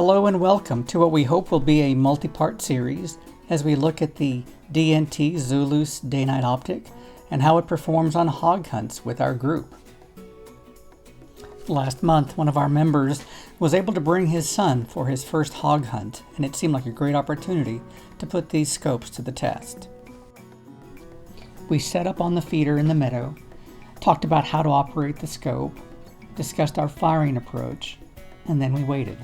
Hello and welcome to what we hope will be a multi-part series as we look at the DNT Zulus Day Night optic and how it performs on hog hunts with our group. Last month, one of our members was able to bring his son for his first hog hunt, and it seemed like a great opportunity to put these scopes to the test. We set up on the feeder in the meadow, talked about how to operate the scope, discussed our firing approach, and then we waited.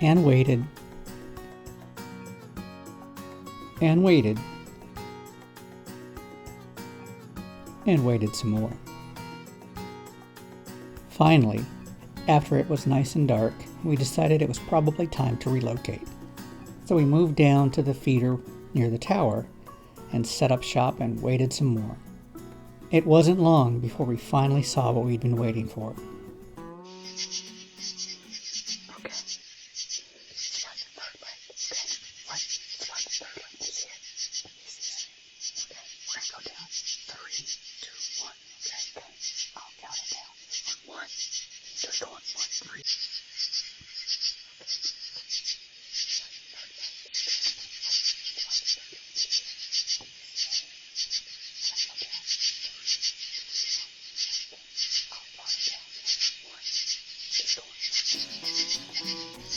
And waited. And waited. And waited some more. Finally, after it was nice and dark, we decided it was probably time to relocate. So we moved down to the feeder near the tower and set up shop and waited some more. It wasn't long before we finally saw what we'd been waiting for.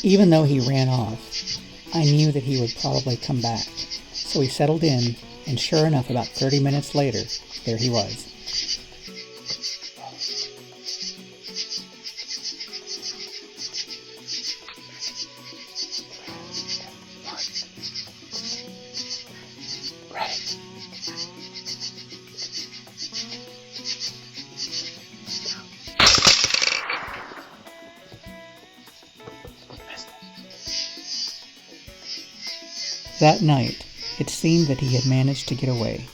Even though he ran off, I knew that he would probably come back, so we settled in, and sure enough, about 30 minutes later, there he was. That night, it seemed that he had managed to get away,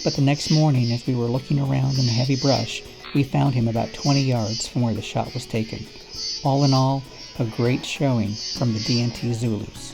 but the next morning as we were looking around in the heavy brush, we found him about 20 yards from where the shot was taken. All in all, a great showing from the DNT Zulus.